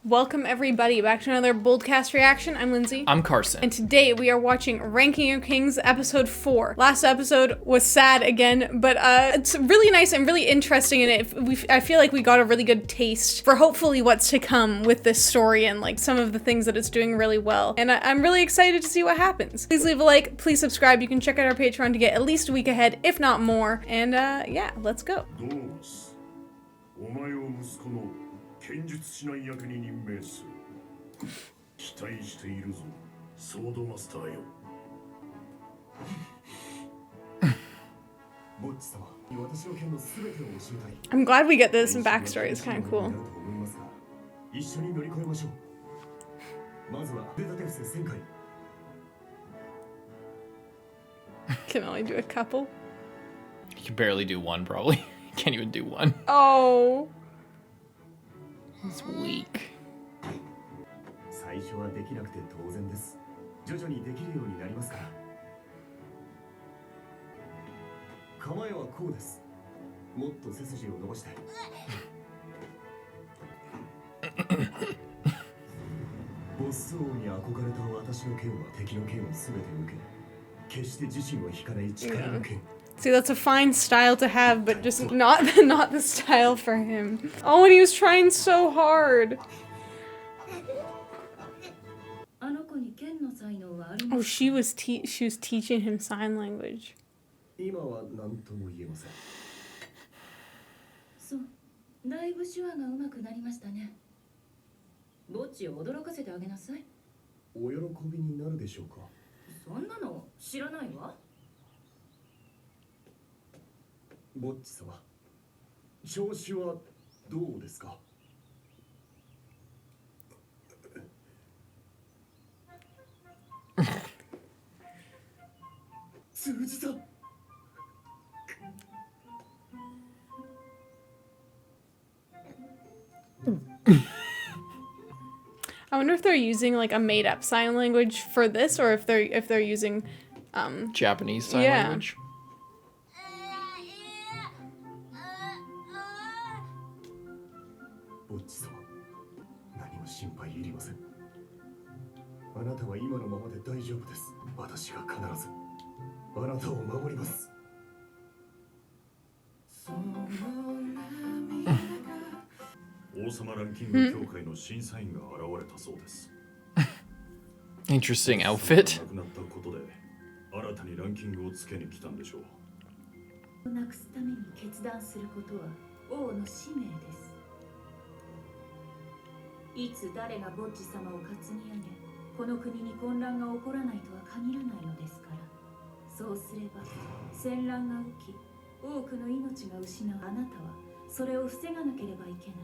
Welcome everybody back to another Boldcast reaction. I'm Lindsay. I'm Carson. And today we are watching Ranking of Kings episode 4. Last episode was sad again, but it's really nice and really interesting, and I feel like we got a really good taste for hopefully what's to come with this story and like some of the things that it's doing really well. And I'm really excited to see what happens. Please leave a like, please subscribe. You can check out our Patreon to get at least a week ahead, if not more. And yeah, let's go. 剣術指南役に任命する。期待しているぞ、ソードマスターよ。I'm glad we get this in backstory. It's kind of cool. Can only do a couple. You can barely do one, probably. You can't even do one. Oh. He's weak. 最初はできなくて当然です。徐々にできるようになりますから。構えはこうです。もっと背筋を伸ばして。ボス王に憧れた私の剣は敵の剣をすべて受け、決して自身を引かない力の剣。 See, that's a fine style to have, but just not the style for him. Oh, and he was trying so hard. Oh, she was teaching him sign language. BOJJI様、調子はどうですか？通じた。I wonder if they're using like a made-up sign language for this, or if they're using Japanese sign language. BOJJI様、何も心配いりません。あなたは今のままで大丈夫です。私が必ずあなたを守ります。王様ランキング協会の審査員が現れたそうです。Interesting outfit. 亡くなったことで新たにランキングをつけに来たんでしょう。なくすために決断することは王の使命です。 いつ誰がボッジ様を担ぎ上げ、この国に混乱が起こらないとは限らないのですから。そうすれば戦乱が起き、多くの命が失うあなたはそれを防がなければいけない。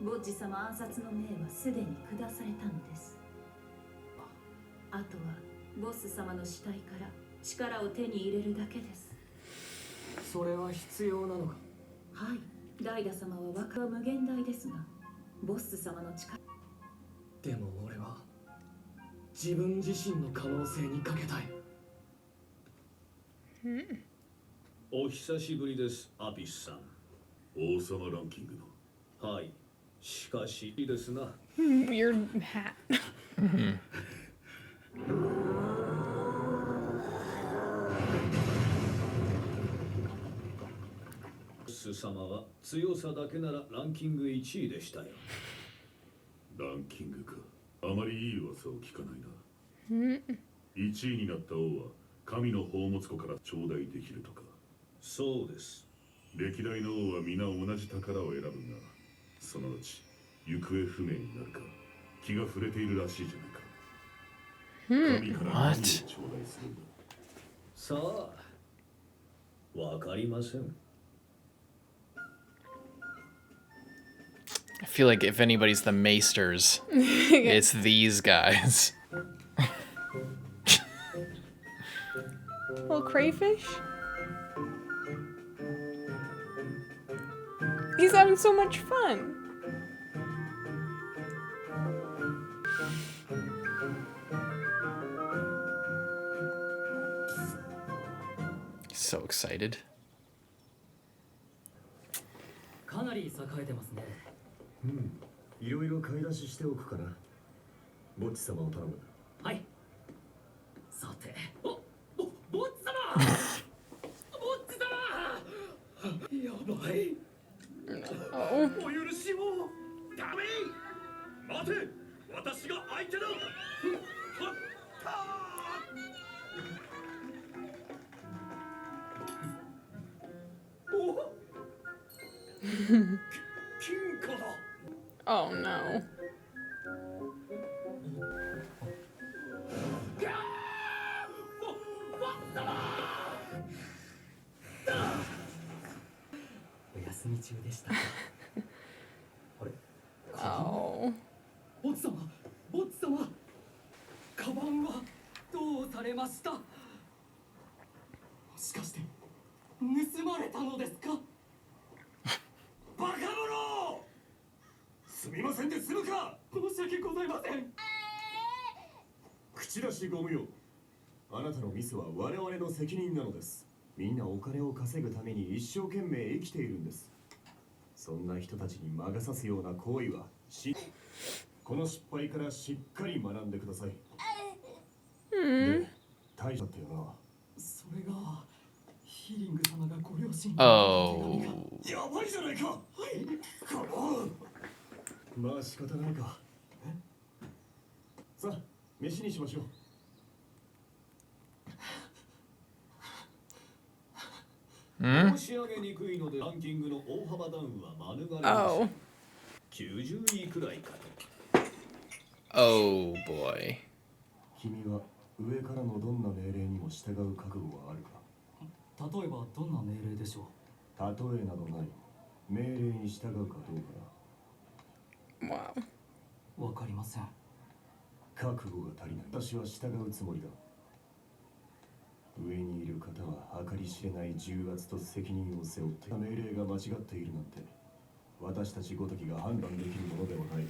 ボッジ様暗殺の命はすでに下されたのです。あとはボス様の死体から力を手に入れるだけです。それは必要なのか？はい、ダイダ様は若は無限大ですが。 ボス様の力でも俺は自分自身の可能性にかけたい。お久しぶりです、アピスさん。王様ランキングの。はい。しかしいいですな。Your hat. ボス様は強さだけならランキング1位でしたよ。ランキングか。あまりいい噂を聞かないな。1位になった王は神の宝物庫から頂戴できるとか。そうです。歴代の王は皆同じ宝を選ぶが、そのうち行方不明になるか気が触れているらしいじゃないか。神から何を頂戴するんだ。さあ、わかりません。 I feel like if anybody's the maesters, it's these guys. Little crayfish. He's having so much fun. He's so excited. かなり栄えてますね。いろいろ買い出ししておくかな。ボッチ様を頼む。はい。さて、ボッチ様ボッチ様やばい。お許しを。ダメ。待て、私が相手だ。はったー。お金貨だ。Oh no. お休み中でした。あれ？ Oh. ボッチ様、カバンはどうされました？もしかして盗まれたのですか？バカ者！すみませんで済むか。申し訳ございません。口出しご無用。あなたのミスは我々の責任なのです。みんなお金を稼ぐために一生懸命生きているんです。そんな人たちに魔が差すような行為はこの失敗からしっかり学んでください。で、大丈夫だったよな。それがヒーリング様がご両親に。Oh. やばいじゃないか。はい。カモン。まあ仕方ないか。さあ、飯にしましょう。申し上げにくいのでランキングの大幅ダウンは免れました。Oh. 90位くらいかと。 Oh boy. 君は上からのどんな命令にも従う覚悟はあるか。例えばどんな命令でしょう？例えなどない。命令に従うかどうかな。 Wow. わかりません。覚悟が足りない。私は従うつもりだ。上にいる方は計り知れない重圧と責任を背負って命令が間違っているなんて私たちごときが判断できるものではない。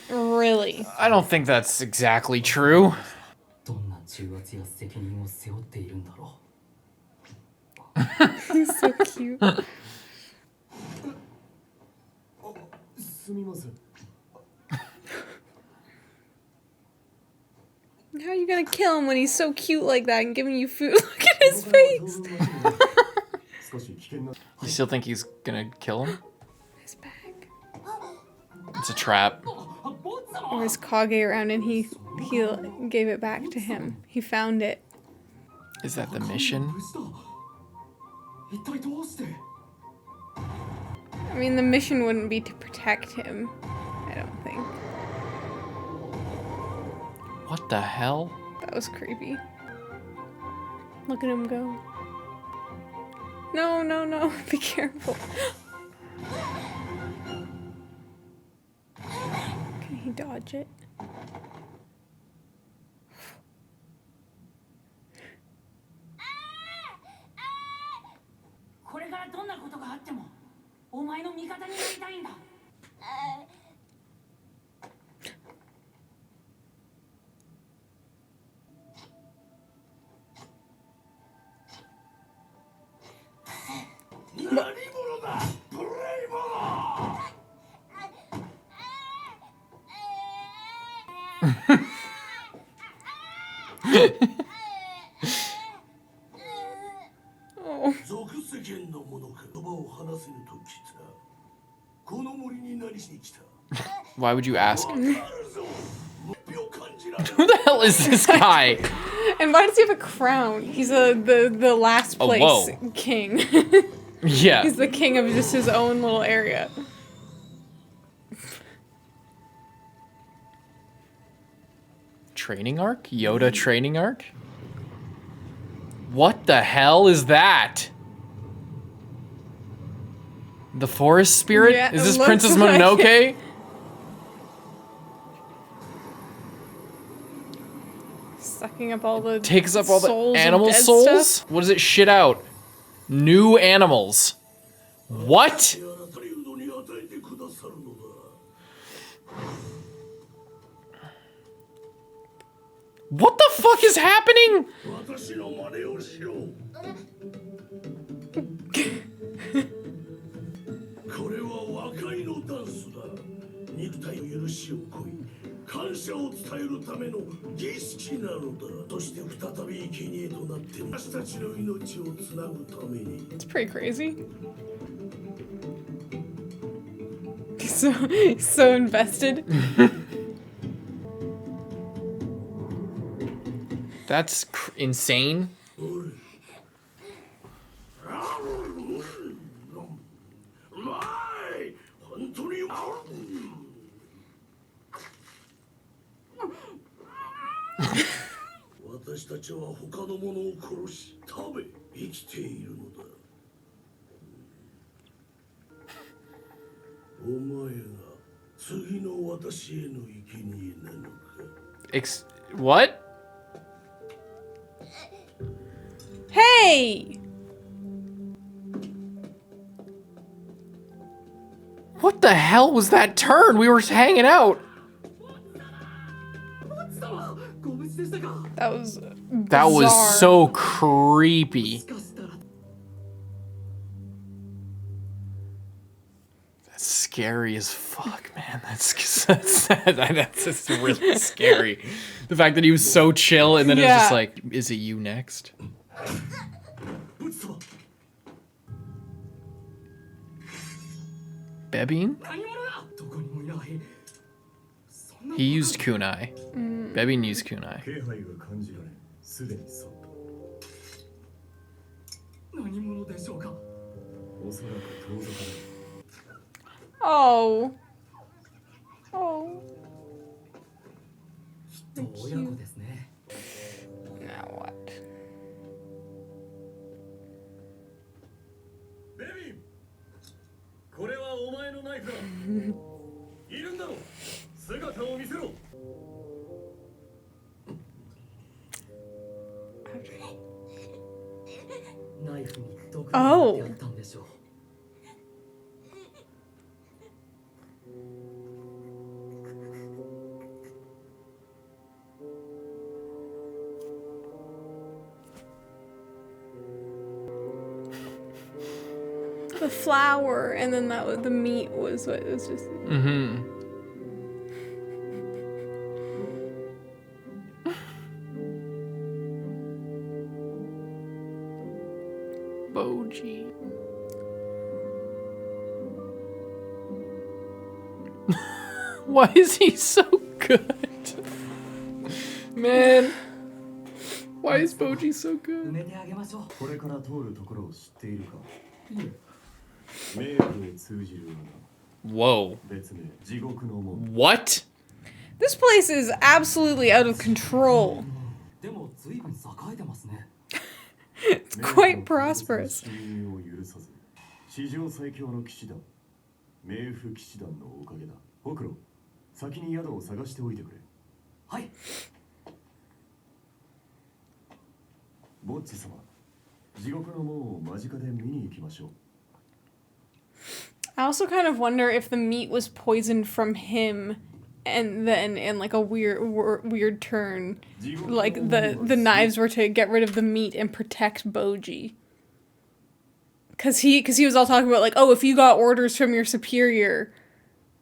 Really? I don't think that's exactly true. どんな重圧や責任を背負っているんだろう。 He's so cute. すみません。 How are you gonna kill him when he's so cute like that and giving you food? Look at his face. You still think he's gonna kill him? His bag. It's a trap. Or his kage around and he gave it back to him. He found it. Is that the mission? 一体どうして？ I mean, the mission wouldn't be to protect him. I don't think. What the hell? That was creepy. Look at him go. No, no, no. Be careful. Can he dodge it? これからどんなことがあってもお前の味方になりたいんだ。何者だ、プレイボー。俗世間の者か言葉を話せぬときた。この森に何しに来た。 Why would you ask? Who the hell is this guy? And why does he have a crown? He's the last Oh, place whoa. king. Yeah. He's the king of just his own little area. Training arc? Yoda training arc? What the hell is that? The forest spirit? Yeah, Is it this looks Princess like Mononoke? Sucking up all the Takes up all the souls of animal dead souls? stuff. What does it shit out? New animals. What? What the fuck is happening? 感謝を伝えるための儀式なのだ。そして再び生贄となって私たちの命をつなぐために。 It's pretty crazy. He's so invested. That's insane. うまい。本当に。私たちは他の者を殺し食べ生きているのだ。お前が次の私への生贄なのか。 What? Hey! What the hell was that turn? We were hanging out. That was That was bizarre. so creepy. That's scary as fuck, man. That's just really scary. The fact that he was so chill and then it was just Yeah. like, is it you next? Bebin? He used kunai. Bebin used kunai. 気配が感じられすでに去った。何者でしょうか。おそらく盗賊だ。 Oh. Oh. 親子ですね。 Now what? ベビン、これはお前のナイフだ。いるんだろう。姿を見せろ。 ナイフに毒をやったんでしょう。 The flour, and then the meat was what it was just. Mm-hmm. BOJJI. Why is he so good? Man. Why is BOJJI so 埋 good? めてあげましょう。これから通るところを知っているか。冥府へ通じる穴。 Whoa. 別名地獄の門。 What? This place is absolutely out of control. でも随分栄えてますね。 It's quite prosperous. 侵入を許さず、史上最強の騎士団、冥府騎士団のおかげだ。ほくろ、先に宿を探しておいてくれ。はい。ボッジ様、地獄の門を間近で見に行きましょう。 I also kind of wonder if the meat was poisoned from him, and then in like a weird turn, like the knives were to get rid of the meat and protect BOJJI. Cause he was all talking about like, oh, if you got orders from your superior,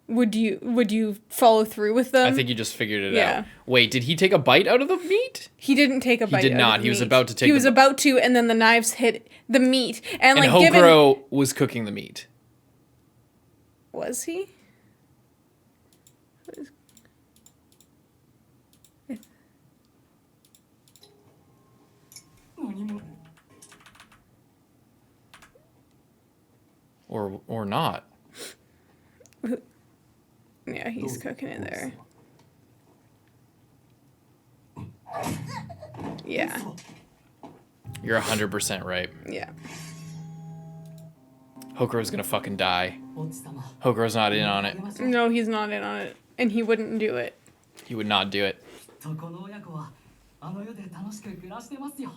would you follow through with them? I think you just figured it Yeah. out. Wait, did he take a bite out of the meat? He didn't take a bite. did out not. of the He was meat. about to take He the was bi- about to, and then the knives hit the meat, and like And Hokuro was cooking the meat. was he? Or not. Yeah, he's cooking it there. Yeah, You're 100% right. yeah. Hokuro's gonna fucking die. ボッチ様。 Hokuro's not in on it. No, he's not in on it, and he wouldn't do it. He would not do it. とこの親子はあの世で楽しく暮らしてますよ。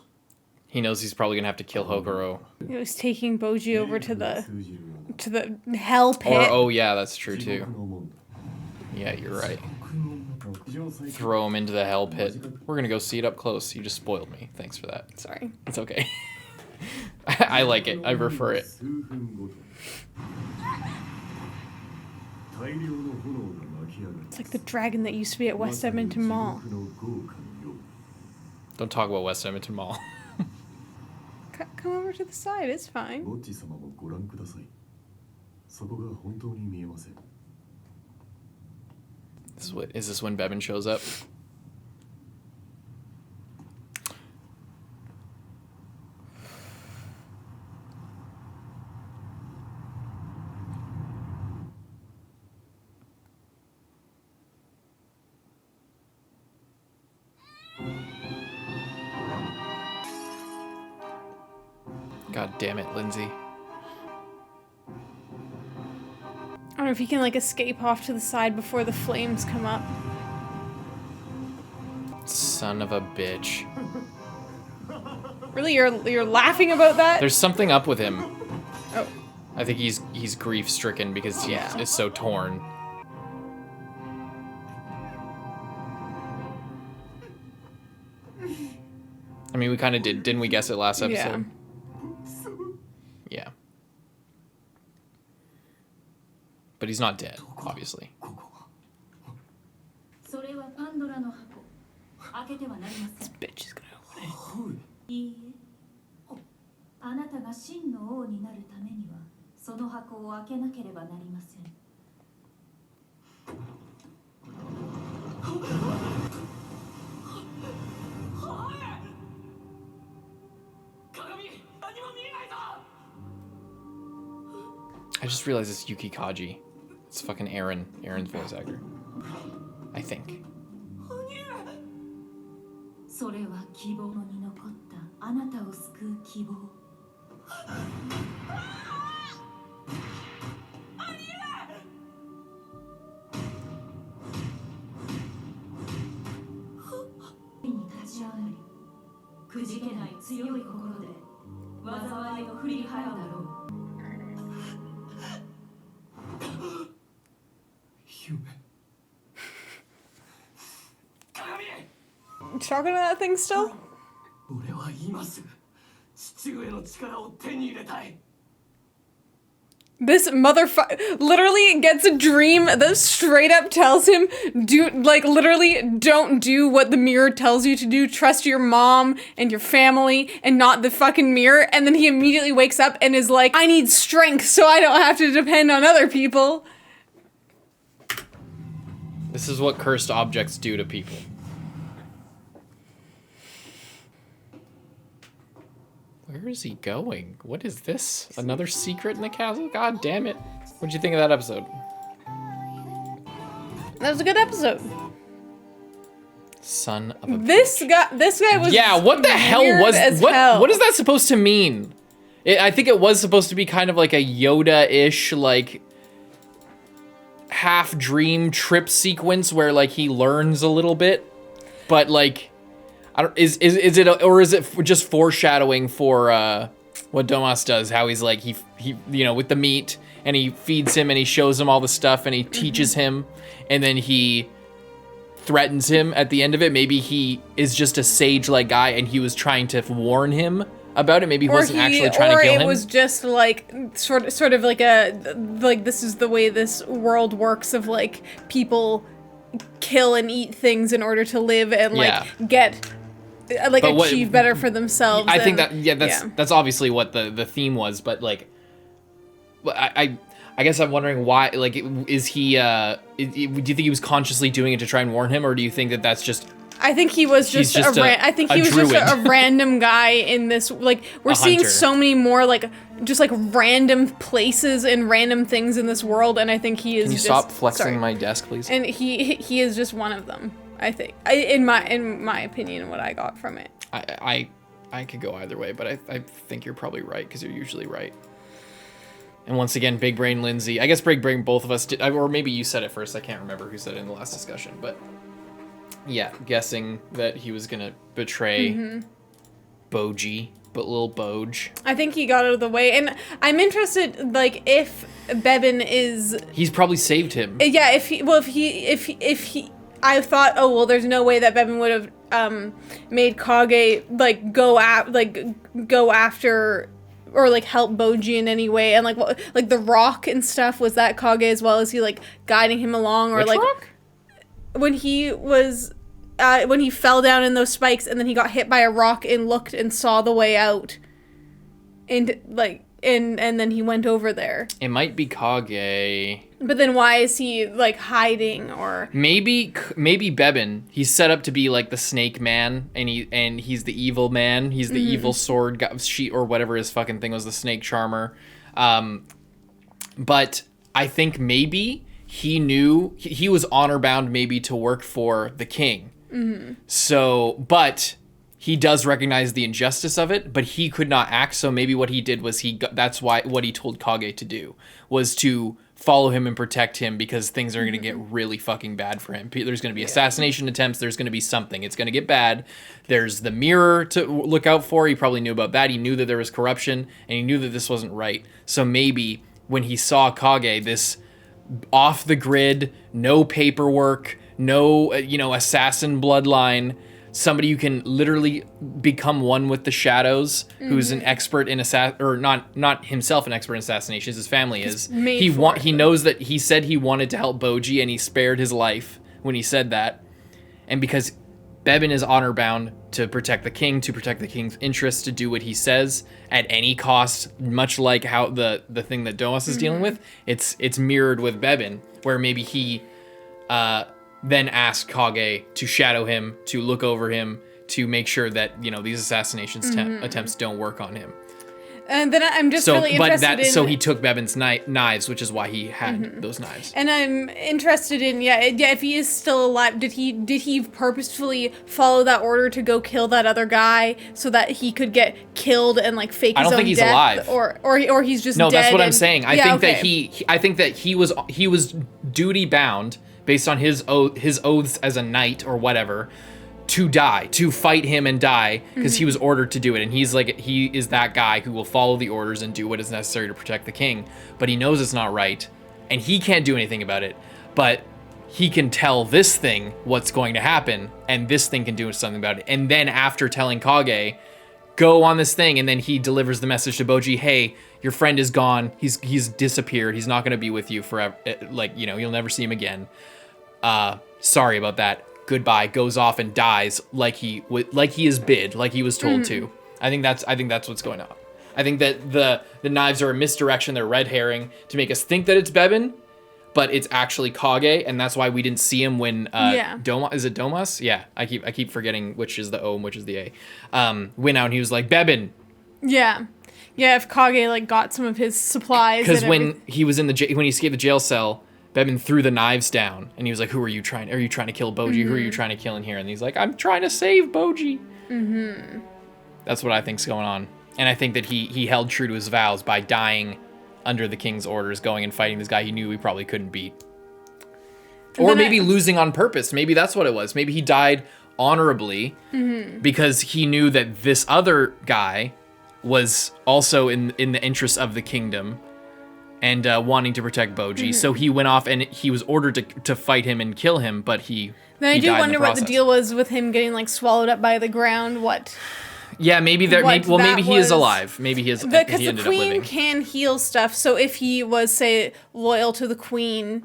He knows he's probably gonna have to kill Hokuro. He was taking BOJJI over to 通じる穴。 the hell Or, pit. oh yeah, that's true 地 too. 獄の門だ。 Yeah, you're right. 史上最強 Throw him into the hell pit. We're gonna go see it up close. You just spoiled me. Thanks for that. Sorry. It's okay. I like it. I prefer it. 数分ごとに大量の炎が巻き It's like the dragon that used to be at West Edmonton Mall. Don't talk about West Edmonton Mall. Come over to the side, it's fine. ボッジ様もご覧ください。そこが本当に見えません。 Is this when Bevan shows up? God damn it, Lindsay. I don't know if he can like escape off to the side before the flames come up. Son of a bitch. Really, you're laughing about that? There's something up with him. Oh. I think he's grief stricken because he is so torn. I mean, we kind of didn't we guess it last episode? Yeah. But he's not dead, obviously. それはパンドラの箱。開けてはなりませ This ん。 bitch is gonna open it. いいえ。あなたが真の王になるためには、その箱を開けなければなりません。I just realized it's Yuki Kaji. It's fucking Aaron's voice actor. I think. それは希望に残ったあなたを救う希望。に立ち上がり、くじけない強い心で災いを振り払うだろう。 Talking to that thing still? 俺は今すぐ父上の力を手に入れたい。 This motherfucker literally gets a dream that straight up tells him, literally don't do what the mirror tells you to do. Trust your mom and your family and not the fucking mirror. And then he immediately wakes up and is like, I need strength so I don't have to depend on other people. This is what cursed objects do to people. Where is he going? What is this? Another secret in the castle? God damn it. What'd you think of that episode? That was a good episode. Son of a This guy was what the hell was hell. what is that supposed to mean? I think it was supposed to be kind of like a Yoda-ish like half dream trip sequence where like he learns a little bit, but like I don't is it just foreshadowing for what Domas does, how he's like he you know with the meat and he feeds him and he shows him all the stuff and he teaches him and then he threatens him at the end of it. Maybe he is just a sage-like guy and he was trying to warn him about it. Maybe he wasn't actually trying to kill him. Or it was just like sort of like this is the way this world works of like people kill and eat things in order to live and like get like achieve better for themselves. I think that's obviously what the theme was, but like I guess I'm wondering why, like, is he, do you think he was consciously doing it to try and warn him, or do you think that that's just... I think he was just I think he was just a random guy in this, like, we're seeing so many more, like, just, like, random places and random things in this world, and I think he is just... Can you stop flexing my desk, please? And he is just one of them, I think. In my opinion, what I got from it. I could go either way, but I think you're probably right, because you're usually right. And once again, Big Brain Lindsay. I guess Big Brain, both of us did, or maybe you said it first. I can't remember who said it in the last discussion, but yeah, guessing that he was gonna betray BOJJI, but little Boj. I think he got out of the way, and I'm interested, like, if Bevan is... He's probably saved him. Yeah, if he, I thought, oh well, there's no way that Bevan would have made Kage like go after or like help BOJJI in any way, and like the rock and stuff, was that Kage as well? As he like guiding him along, or Which like rock? when he was when he fell down in those spikes and then he got hit by a rock and looked and saw the way out, and like and then he went over there. It might be Kage. But then why is he like hiding? Or maybe Bebin. He's set up to be like the snake man, and he's the evil man. He's the evil sword guy, or whatever his fucking thing was, the snake charmer. But I think maybe he knew he was honor bound, maybe to work for the king. So, but he does recognize the injustice of it, but he could not act. So maybe what he did was that's why what he told Kage to do was to follow him and protect him, because things are going to get really fucking bad for him. There's going to be assassination attempts. There's going to be something. It's going to get bad. There's the mirror to look out for. He probably knew about that. He knew that there was corruption, and he knew that this wasn't right. So maybe when he saw Kage, this off the grid, no paperwork, no, assassin bloodline, somebody who can literally become one with the shadows, who's an expert in or not himself an expert in assassinations, his family is. He knows that he said he wanted to help BOJJI, and he spared his life when he said that. And because Bebin is honor bound to protect the king, to protect the king's interests, to do what he says at any cost, much like how the thing that Domas is dealing with, it's mirrored with Bebin, where maybe he then asked Kage to shadow him, to look over him, to make sure that, these assassinations attempts don't work on him. And then I'm just really interested in... So he took Bebin's knives, which is why he had those knives. And I'm interested in, if he is still alive, did he purposefully follow that order to go kill that other guy so that he could get killed and like fake his own death? I don't think he's alive. Or he's just dead. No, that's what I'm saying. I think that he was duty bound based on his oaths as a knight or whatever, to fight him and die, because he was ordered to do it. And he is that guy who will follow the orders and do what is necessary to protect the king. But he knows it's not right, and he can't do anything about it. But he can tell this thing what's going to happen, and this thing can do something about it. And then after telling Kage, go on this thing, and then he delivers the message to BOJJI, hey, your friend is gone. He's disappeared. He's not going to be with you forever. You'll never see him again. Sorry about that. Goodbye. Goes off and dies like he is bid, like he was told to. I think that's what's going on. I think that the knives are a misdirection. They're red herring to make us think that it's Bebin, but it's actually Kage, and that's why we didn't see him when Domas, is it Domas? Yeah, I keep forgetting which is the O and which is the A. Went out and he was like, Bebin. Yeah. Yeah, if Kage like got some of his supplies. Because when he was when he escaped the jail cell, Bebin threw the knives down, and he was like, are you trying to kill BOJJI? Who are you trying to kill in here? And he's like, I'm trying to save BOJJI. That's what I think's going on. And I think that he held true to his vows by dying under the king's orders, going and fighting this guy he knew he probably couldn't beat. Or maybe losing on purpose. Maybe that's what it was. Maybe he died honorably because he knew that this other guy was also in the interest of the kingdom and wanting to protect BOJJI. So he went off and he was ordered to fight him and kill him, but he Then I do wonder what the deal was with him getting like swallowed up by the ground. Yeah, maybe he is alive. Maybe he is. Because the queen can heal stuff. So if he was, say, loyal to the queen,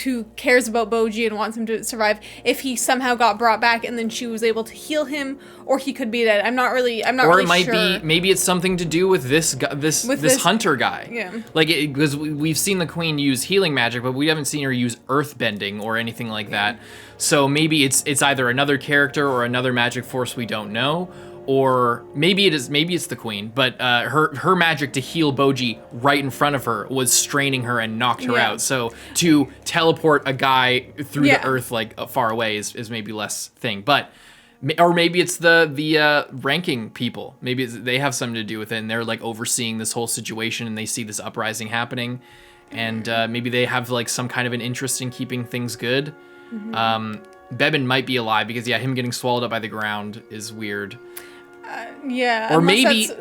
who cares about BOJJI and wants him to survive, if he somehow got brought back and then she was able to heal him, or he could be dead. I'm not really sure. Or it might be, maybe it's something to do with this hunter guy. Yeah. Because we've seen the queen use healing magic, but we haven't seen her use earth bending or anything like that. So maybe it's either another character or another magic force we don't know, or maybe it's the queen, but her magic to heal BOJJI right in front of her was straining her and knocked her out. So to teleport a guy through the earth like far away is maybe less thing. But or maybe it's the ranking people. Maybe they have something to do with it, and they're like overseeing this whole situation, and they see this uprising happening, and maybe they have like some kind of an interest in keeping things good. Bebin might be alive because him getting swallowed up by the ground is weird. Or maybe maybe it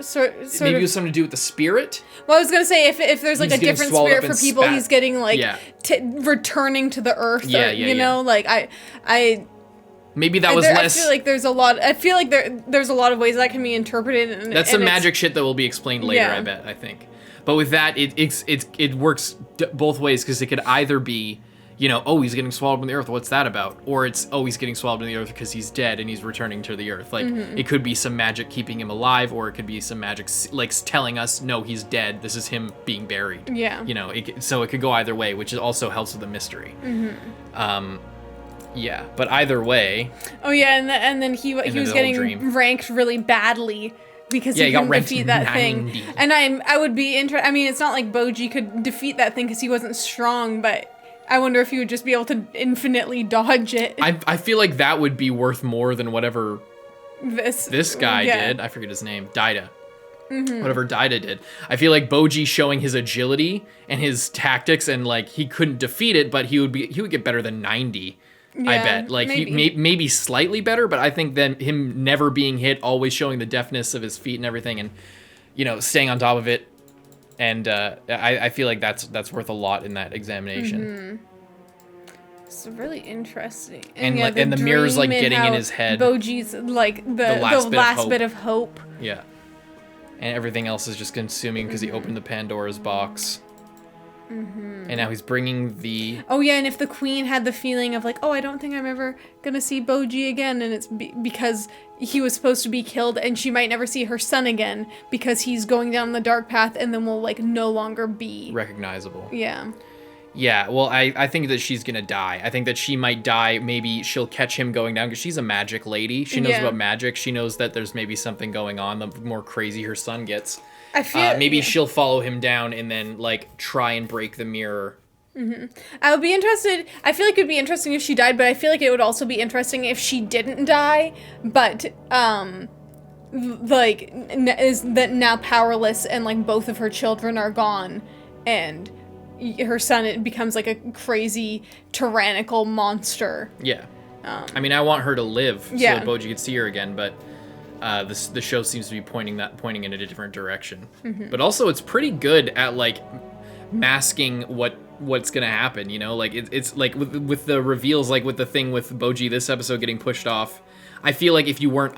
was something to do with the spirit. Well, I was gonna say if there's like a different spirit for people, he's getting like returning to the earth. You know, like I Maybe that was I less. feel like there's a lot. I feel like there's a lot of ways that can be interpreted. And, That's some magic shit that will be explained later. Yeah. I think. But with that, it works both ways because it could either be, you know, oh, he's getting swallowed in the earth. What's that about? Or it's, oh, he's getting swallowed in the earth because he's dead and he's returning to the earth. Like, it could be some magic keeping him alive, or it could be some magic, like, telling us, no, he's dead. This is him being buried. Yeah. You know, so it could go either way, which also helps with the mystery. Yeah, but either way. Oh, yeah, and then he was getting dream. ranked really badly. Because Yeah, he he got couldn't ranked defeat that 90. thing. And I would be interested. I mean, it's not like BOJJI could defeat that thing because he wasn't strong, but I wonder if he would just be able to infinitely dodge it. I feel like that would be worth more than whatever this guy yeah. did. I forget his name. Daida. Whatever Daida did. I feel like BOJJI showing his agility and his tactics, and like he couldn't defeat it, but he would get better than 90. I Yeah, bet. Like maybe. he maybe slightly better, but I think then him never being hit, always showing the deftness of his feet and everything, and you know, staying on top of it. And I feel like that's worth a lot in that examination. It's really interesting. And yeah, like and the mirror's like dream and getting in how his head. BOJJI's like the last last bit of hope. bit of hope. Yeah. And everything else is just consuming because he opened the Pandora's box. And now he's bringing the... Oh yeah, and if the queen had the feeling of like, oh, I don't think I'm ever gonna see BOJJI again, and it's because he was supposed to be killed, and she might never see her son again because he's going down the dark path, and then will like no longer be recognizable. Yeah. Yeah, well, I think that she's gonna die. I think that she might die. Maybe she'll catch him going down because she's a magic lady. She knows about magic. She knows that there's maybe something going on. The more crazy her son gets, I feel maybe she'll follow him down and then like try and break the mirror. I would be interested. I feel like it would be interesting if she died, but I feel like it would also be interesting if she didn't die, but like is that now powerless and like both of her children are gone, and her son, it becomes like a crazy tyrannical monster. Yeah. I mean, I want her to live so Yeah. that BOJJI could see her again, but the show seems to be pointing in a different direction. But also, it's pretty good at like masking what's gonna happen. You know, like it's like with the reveals, like with the thing with BOJJI this episode getting pushed off. I feel like if you weren't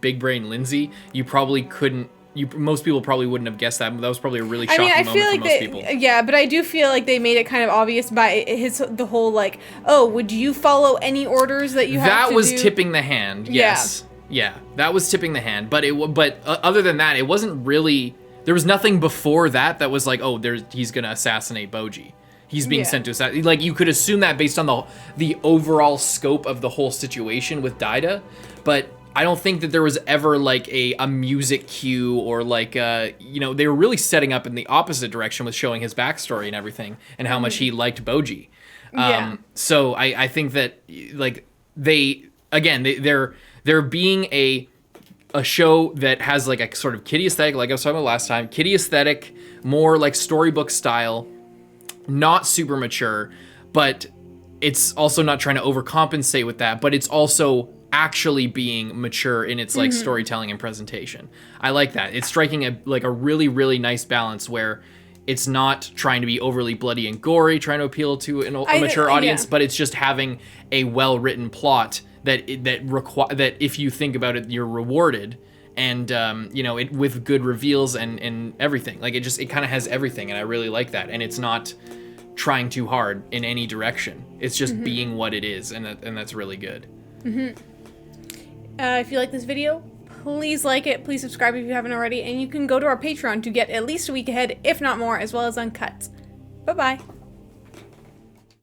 Big Brain Lindsay, you probably couldn't. Most people probably wouldn't have guessed that. That was probably a really shocking moment for most people. Yeah, but I do feel like they made it kind of obvious by the whole like, oh, would you follow any orders that you have to do? That was tipping the hand. Yes. Yeah, that was tipping the hand. But other than that, it wasn't really. There was nothing before that was like, oh, he's gonna assassinate BOJJI. He's being sent to assassinate. Like you could assume that based on the overall scope of the whole situation with Daida, but I don't think that there was ever like a music cue or like you know, they were really setting up in the opposite direction with showing his backstory and everything and how much he liked BOJJI. So I think that like they're being a show that has like a sort of kiddie aesthetic, like I was talking about last time, kiddie aesthetic, more like storybook style, not super mature, but it's also not trying to overcompensate with that, but it's also actually being mature in its like storytelling and presentation. I like that. It's striking a really, really nice balance where it's not trying to be overly bloody and gory, trying to appeal to a mature audience, but it's just having a well-written plot that if you think about it, you're rewarded, and you know, it with good reveals and everything. Like it kind of has everything, and I really like that. And it's not trying too hard in any direction. It's just being what it is, and that's really good. If you like this video, please like it, please subscribe if you haven't already, and you can go to our Patreon to get at least a week ahead, if not more, as well as uncut. Bye-bye.